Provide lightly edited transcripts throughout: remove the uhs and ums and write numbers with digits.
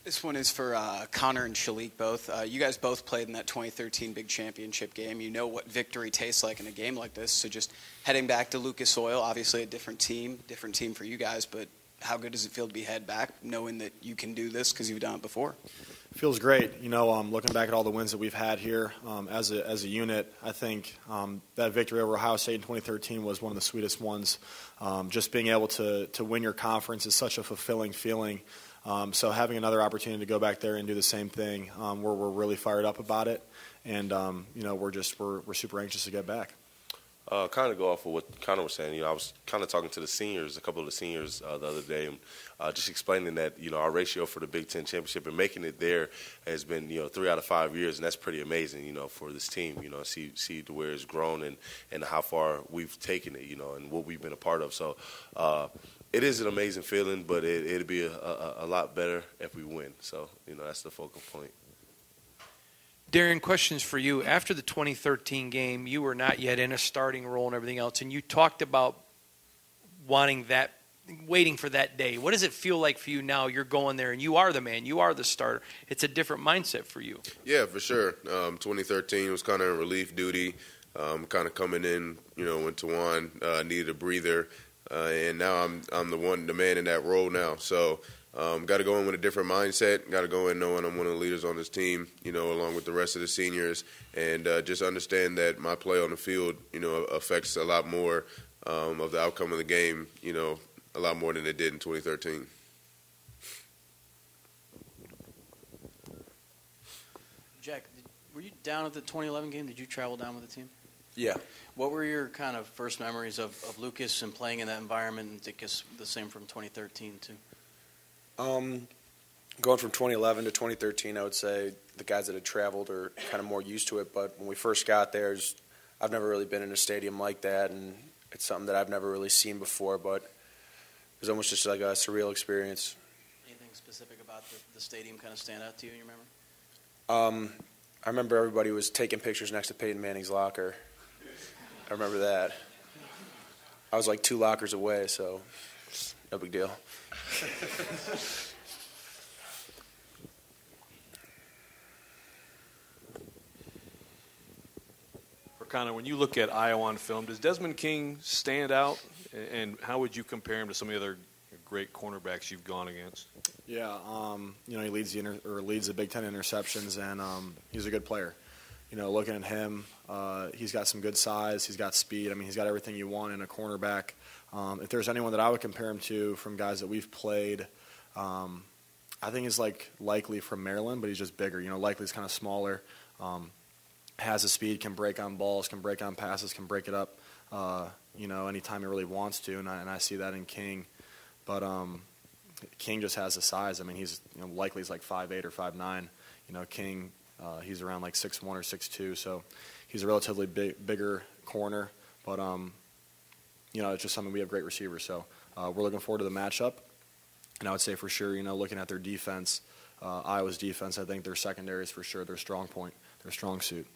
This one is for Connor and Shilique both. You guys both played in that 2013 big championship game. You know what victory tastes like in a game like this. So just heading back to Lucas Oil, obviously a different team for you guys, but how good does it feel to be head back knowing that you can do this because you've done it before? It feels great. Looking back at all the wins that we've had here as a unit, I think that victory over Ohio State in 2013 was one of the sweetest ones. Just being able to win your conference is such a fulfilling feeling. So having another opportunity to go back there and do the same thing, we're really fired up about it, and we're super anxious to get back. Kind of go off of what Connor was saying. I was kind of talking to a couple of the seniors the other day, and just explaining that our ratio for the Big Ten championship and making it there has been 3 out of 5 years, and that's pretty amazing. For this team, see to where it's grown and how far we've taken it, and what we've been a part of. So. It is an amazing feeling, but it'd be a lot better if we win. So, that's the focal point. Darien, questions for you. After the 2013 game, you were not yet in a starting role and everything else, and you talked about waiting for that day. What does it feel like for you now? You're going there, and you are the man. You are the starter. It's a different mindset for you. Yeah, for sure. 2013 was kind of relief duty, kind of coming in, when Tawan needed a breather. And now I'm the man in that role now. So got to go in with a different mindset. Got to go in knowing I'm one of the leaders on this team, along with the rest of the seniors, and just understand that my play on the field, affects a lot more of the outcome of the game, a lot more than it did in 2013. Jack, were you down at the 2011 game? Did you travel down with the team? Yeah. What were your kind of first memories of Lucas and playing in that environment, and I guess the same from 2013 too? Going from 2011 to 2013, I would say the guys that had traveled are kind of more used to it. But when we first got there, I've never really been in a stadium like that, and it's something that I've never really seen before. But it was almost just like a surreal experience. Anything specific about the stadium kind of stand out to you in your memory? I remember everybody was taking pictures next to Peyton Manning's locker. I remember that. I was like 2 lockers away, so no big deal. For Connor, when you look at Iowa on film, does Desmond King stand out? And how would you compare him to some of the other great cornerbacks you've gone against? Yeah, he leads the Big Ten interceptions, and he's a good player. Looking at him, he's got some good size. He's got speed. I mean, he's got everything you want in a cornerback. If there's anyone that I would compare him to from guys that we've played, I think he's likely from Maryland, but he's just bigger. Likely's kind of smaller, has the speed, can break on balls, can break on passes, can break it up, anytime he really wants to, and I see that in King. But King just has the size. I mean, he's likely he's like 5'8" or 5'9". King. He's around like 6'1" or 6'2", so he's a relatively bigger corner. But, it's just something we have great receivers. So we're looking forward to the matchup. And I would say for sure, looking at their defense, Iowa's defense, I think their secondary is for sure their strong point, their strong suit.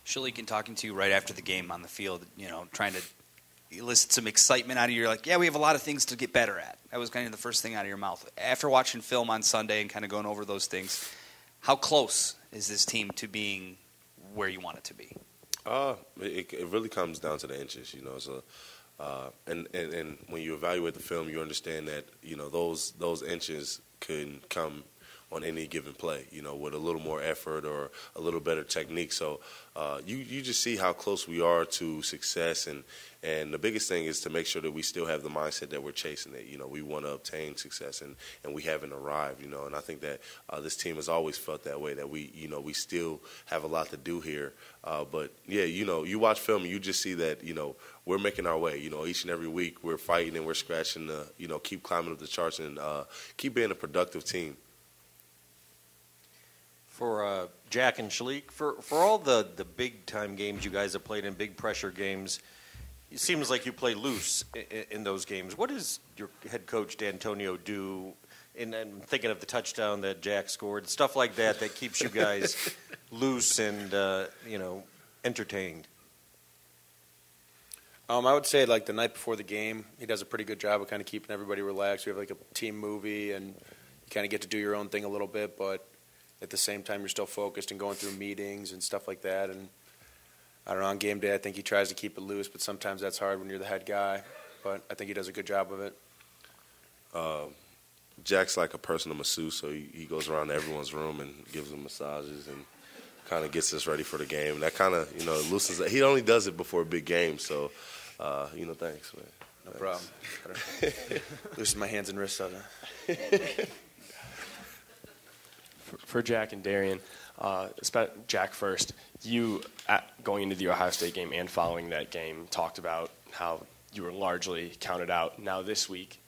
Shilique, in talking to you right after the game on the field, trying to elicit some excitement out of you. You're like, yeah, we have a lot of things to get better at. That was kind of the first thing out of your mouth. After watching film on Sunday and kind of going over those things, how close is this team to being where you want it to be? It really comes down to the inches, So, and when you evaluate the film, you understand that those inches can come on any given play, with a little more effort or a little better technique. So you just see how close we are to success, and the biggest thing is to make sure that we still have the mindset that we're chasing it. We want to obtain success, and we haven't arrived, and I think that this team has always felt that way, that we still have a lot to do here. But, yeah, you watch film and you just see that, we're making our way. Each and every week we're fighting and we're scratching to, keep climbing up the charts and keep being a productive team. For Jack and Shilique, for all the big-time games you guys have played in, big pressure games, it seems like you play loose in those games. What does your head coach, D'Antonio, do? And I'm thinking of the touchdown that Jack scored, stuff like that keeps you guys loose and, entertained. I would say like the night before the game, he does a pretty good job of kind of keeping everybody relaxed. We have like a team movie, and kind of get to do your own thing a little bit, but at the same time, you're still focused and going through meetings and stuff like that. And I don't know, on game day, I think he tries to keep it loose, but sometimes that's hard when you're the head guy. But I think he does a good job of it. Jack's like a personal masseuse, so he goes around to everyone's room and gives them massages and kind of gets us ready for the game. That kind of, loosens it. He only does it before a big game, so, thanks, man. No problem. Loosen my hands and wrists on that. For Jack and Darien, Jack first, you, going into the Ohio State game and following that game, talked about how you were largely counted out. Now this week,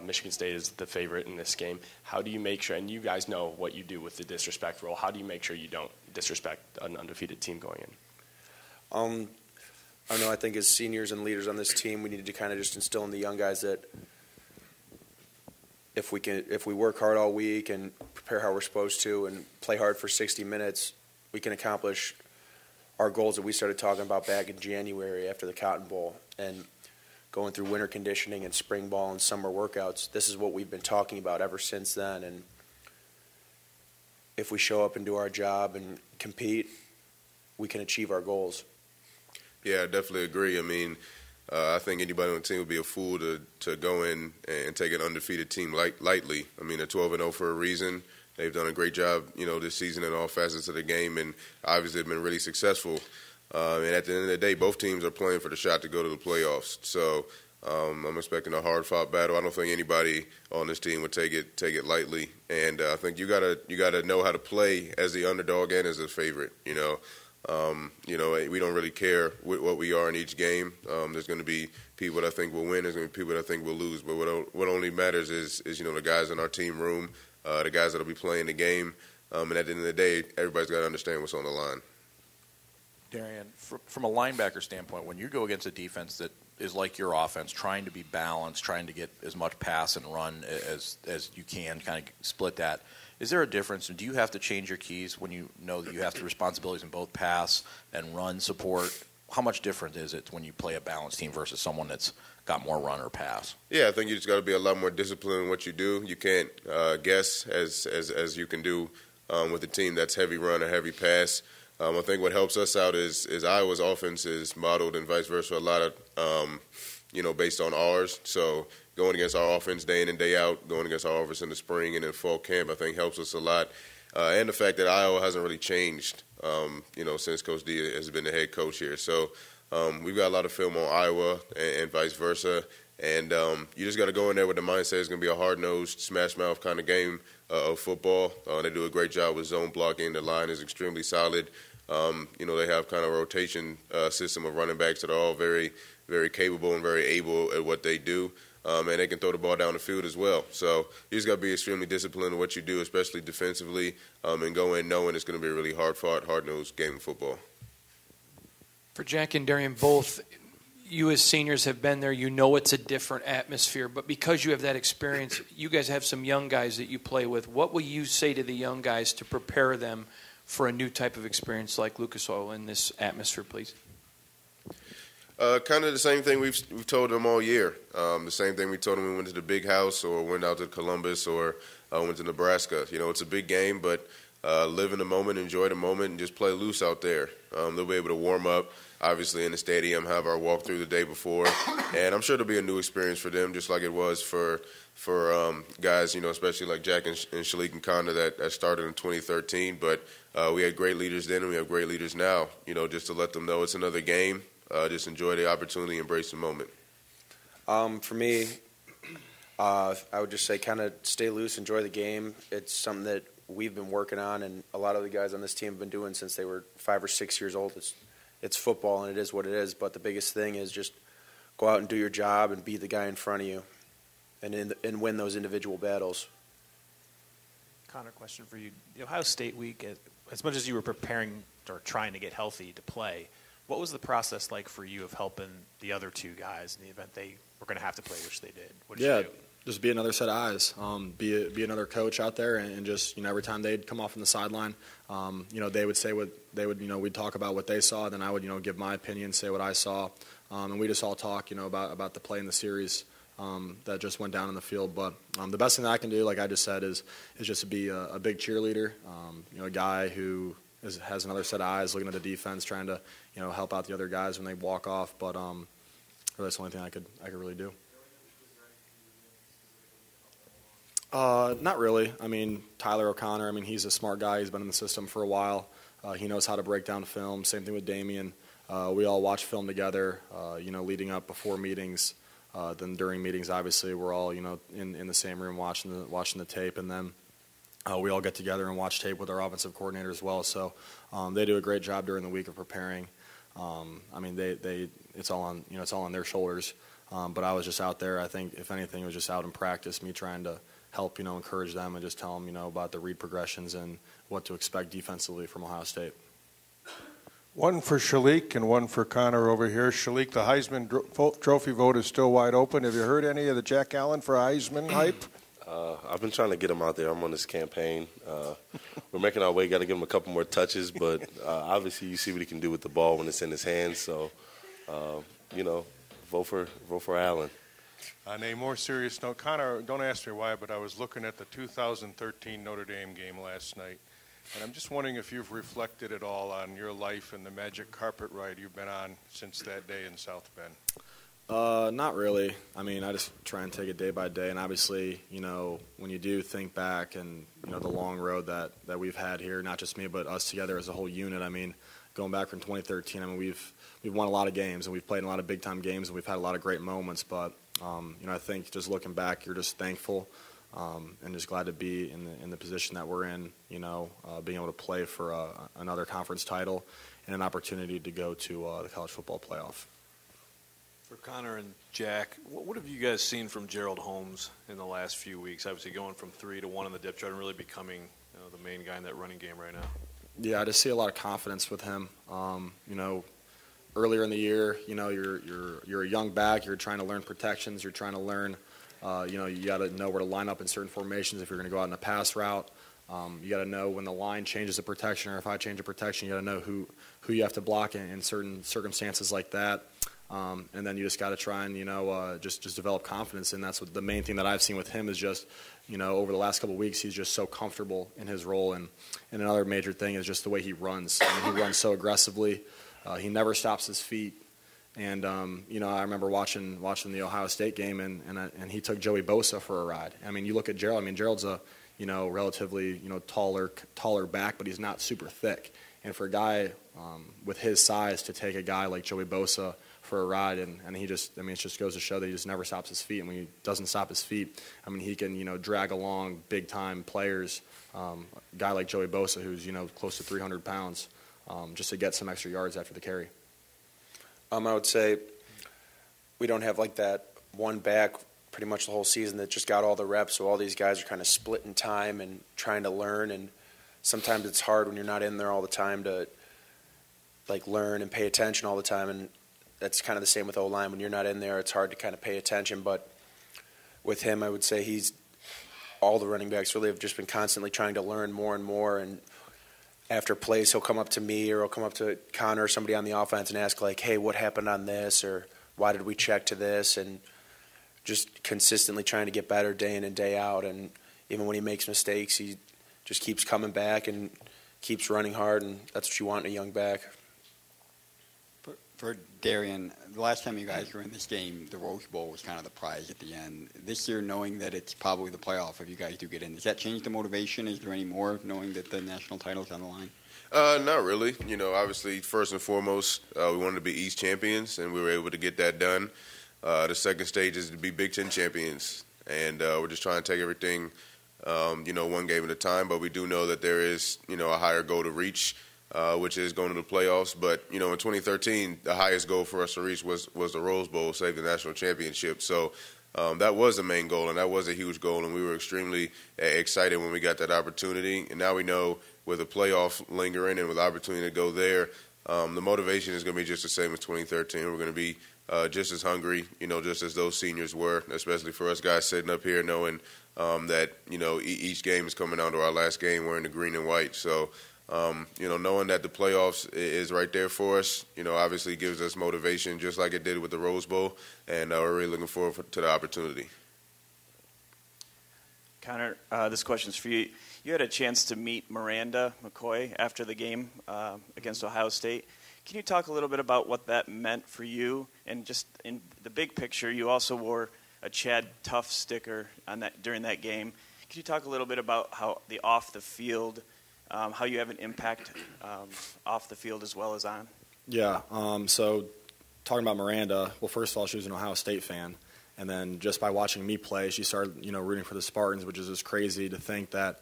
Michigan State is the favorite in this game. How do you make sure, and you guys know what you do with the disrespect rule, how do you make sure you don't disrespect an undefeated team going in? I don't know, I think as seniors and leaders on this team, we need to kind of just instill in the young guys that if we work hard all week and prepare how we're supposed to and play hard for 60 minutes, we can accomplish our goals that we started talking about back in January after the Cotton Bowl and going through winter conditioning and spring ball and summer workouts. This is what we've been talking about ever since then. And if we show up and do our job and compete, we can achieve our goals. Yeah, I definitely agree. I mean, I think anybody on the team would be a fool to go in and take an undefeated team lightly. I mean, they're 12-0 for a reason. They've done a great job, this season in all facets of the game, and obviously have been really successful. And at the end of the day, both teams are playing for the shot to go to the playoffs. So I'm expecting a hard-fought battle. I don't think anybody on this team would take it lightly. And I think you gotta know how to play as the underdog and as a favorite. We don't really care what we are in each game. There's going to be people that I think will win. There's going to be people that I think will lose. But what only matters is the guys in our team room, the guys that'll be playing the game. And at the end of the day, everybody's got to understand what's on the line. Darien, from a linebacker standpoint, when you go against a defense that is like your offense, trying to be balanced, trying to get as much pass and run as you can, kind of split that, is there a difference? Do you have to change your keys when you know that you have the responsibilities in both pass and run support? How much different is it when you play a balanced team versus someone that's got more run or pass? Yeah, I think you just got to be a lot more disciplined in what you do. You can't guess as you can do with a team that's heavy run or heavy pass. I think what helps us out is Iowa's offense is modeled and vice versa a lot of, based on ours. So going against our offense day in and day out, going against our offense in the spring and in fall camp, I think helps us a lot. And the fact that Iowa hasn't really changed, since Coach D has been the head coach here. So we've got a lot of film on Iowa and vice versa. And you just got to go in there with the mindset it's going to be a hard-nosed, smash-mouth kind of game of football. They do a great job with zone blocking. The line is extremely solid. They have kind of a rotation system of running backs that are all very, very capable and very able at what they do. And they can throw the ball down the field as well. So you just got to be extremely disciplined in what you do, especially defensively, and go in knowing it's going to be a really hard-fought, hard-nosed game of football. For Jack and Darien, both, you as seniors have been there. You know it's a different atmosphere. But because you have that experience, you guys have some young guys that you play with. What will you say to the young guys to prepare them for a new type of experience like Lucas Oil in this atmosphere, please? Kind of the same thing we've told them all year. The same thing we told them when we went to the Big House or went out to Columbus or went to Nebraska. It's a big game, but live in the moment, enjoy the moment, and just play loose out there. They'll be able to warm up, obviously, in the stadium, have our walkthrough the day before. And I'm sure it'll be a new experience for them, just like it was for guys, especially like Jack and Shilique and Connor that started in 2013. But we had great leaders then and we have great leaders now, just to let them know it's another game. Just enjoy the opportunity, embrace the moment. For me, I would just say kind of stay loose, enjoy the game. It's something that we've been working on, and a lot of the guys on this team have been doing since they were 5 or 6 years old. It's football, and it is what it is. But the biggest thing is just go out and do your job and beat the guy in front of you, and win those individual battles. Connor, question for you. The Ohio State week, as much as you were preparing or trying to get healthy to play, what was the process like for you of helping the other two guys in the event they were going to have to play, which they did? What did you do? Just be another set of eyes, be another coach out there, and just every time they'd come off on the sideline, they would say what they would, we'd talk about what they saw, then I would give my opinion, say what I saw, and we just all talk about the play in the series, that just went down in the field. But the best thing that I can do, like I just said, is just to be a big cheerleader. A guy who has another set of eyes looking at the defense, trying to help out the other guys when they walk off. But really that's the only thing I could really do. Not really. I mean, Tyler O'Connor, he's a smart guy. He's been in the system for a while. He knows how to break down film. Same thing with Damian. We all watch film together, leading up before meetings. Then during meetings, obviously, we're all, in the same room watching the tape. And then we all get together and watch tape with our offensive coordinator as well. So they do a great job during the week of preparing. It's all on their shoulders. But I was just out there. I think, if anything, it was just out in practice, me trying to help, encourage them and just tell them, about the read progressions and what to expect defensively from Ohio State. One for Shilique and one for Connor over here. Shilique, the Heisman Trophy vote is still wide open. Have you heard any of the Jack Allen for Heisman hype? I've been trying to get him out there. I'm on this campaign. We're making our way. Got to give him a couple more touches, but obviously you see what he can do with the ball when it's in his hands. So, vote for Allen. On a more serious note, Connor, don't ask me why, but I was looking at the 2013 Notre Dame game last night, and I'm just wondering if you've reflected at all on your life and the magic carpet ride you've been on since that day in South Bend. Not really. I just try and take it day by day, and obviously, when you do think back and, the long road that we've had here, not just me, but us together as a whole unit, going back from 2013, we've won a lot of games, and we've played in a lot of big-time games, and we've had a lot of great moments, but I think just looking back, you're just thankful and just glad to be in the position that we're in, being able to play for another conference title and an opportunity to go to the college football playoff. For Connor and Jack, what have you guys seen from Gerald Holmes in the last few weeks? Obviously going from 3 to 1 in the depth chart and really becoming the main guy in that running game right now. Yeah, I just see a lot of confidence with him. Earlier in the year, you're a young back. You're trying to learn protections. You're trying to learn, you got to know where to line up in certain formations if you're going to go out in a pass route. You got to know when the line changes a protection, or if I change a protection, you got to know who you have to block in certain circumstances like that. And then you just got to try and just develop confidence. And that's what the main thing that I've seen with him is just over the last couple of weeks, he's just so comfortable in his role. And another major thing is just the way he runs. He runs so aggressively. He never stops his feet, and I remember watching the Ohio State game, and he took Joey Bosa for a ride. You look at Gerald. Gerald's a relatively taller back, but he's not super thick. And for a guy with his size to take a guy like Joey Bosa for a ride, and he just it just goes to show that he just never stops his feet. And when he doesn't stop his feet, he can drag along big time players. A guy like Joey Bosa, who's close to 300 pounds. Just to get some extra yards after the carry. I would say we don't have like that one back pretty much the whole season that just got all the reps, so all these guys are kind of splitting time and trying to learn, and sometimes it's hard when you're not in there all the time to learn and pay attention all the time, and that's kind of the same with O-line. When you're not in there, it's hard to kind of pay attention, but with him, I would say all the running backs really have just been constantly trying to learn more and more, and after plays, he'll come up to me or he'll come up to Connor or somebody on the offense and ask, hey, what happened on this, or why did we check to this, and just consistently trying to get better day in and day out. And even when he makes mistakes, he just keeps coming back and keeps running hard, and that's what you want in a young back. For Darien, the last time you guys were in this game, the Rose Bowl was kind of the prize at the end. This year, knowing that it's probably the playoff if you guys do get in, does that change the motivation? Is there any more knowing that the national title's on the line? Not really. Obviously, first and foremost, we wanted to be East champions, and we were able to get that done. The second stage is to be Big Ten champions, and we're just trying to take everything, one game at a time. But we do know that there is, a higher goal to reach, which is going to the playoffs. But, in 2013, the highest goal for us to reach was the Rose Bowl, save the national championship. So that was the main goal, and that was a huge goal, and we were extremely excited when we got that opportunity. And now we know with the playoff lingering and with the opportunity to go there, the motivation is going to be just the same as 2013. We're going to be just as hungry, just as those seniors were, especially for us guys sitting up here knowing that, each game is coming down to our last game. We're in the green and white. So Knowing that the playoffs is right there for us, obviously gives us motivation just like it did with the Rose Bowl, and we're really looking forward to the opportunity. Connor, this question's for you. You had a chance to meet Miranda McCoy after the game against Ohio State. Can you talk a little bit about what that meant for you? And just in the big picture, you also wore a Chad Tough sticker on that during that game. Can you talk a little bit about how the off the field, how you have an impact off the field as well as on? Yeah. So talking about Miranda, well, first of all, she was an Ohio State fan. And then just by watching me play, she started, rooting for the Spartans, which is just crazy to think that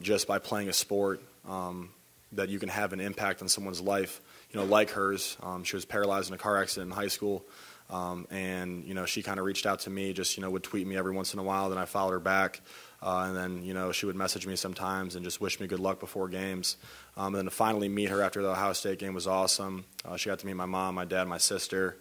just by playing a sport that you can have an impact on someone's life, like hers. She was paralyzed in a car accident in high school, and, she kind of reached out to me, just, would tweet me every once in a while. Then I followed her back, and then, she would message me sometimes and just wish me good luck before games. And then to finally meet her after the Ohio State game was awesome. She got to meet my mom, my dad, my sister.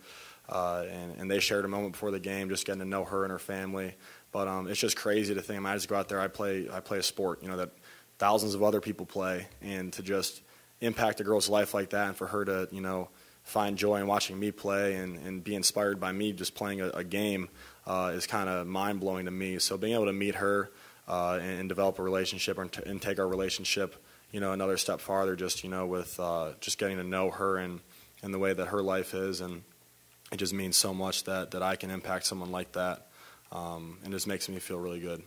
And they shared a moment before the game, just getting to know her and her family. But it's just crazy to think I just go out there, I play a sport, that thousands of other people play, and to just impact a girl's life like that, and for her to find joy in watching me play and be inspired by me just playing a game is kind of mind blowing to me. So being able to meet her and develop a relationship and take our relationship another step farther, just with just getting to know her and the way that her life is, and it just means so much that I can impact someone like that, and it just makes me feel really good.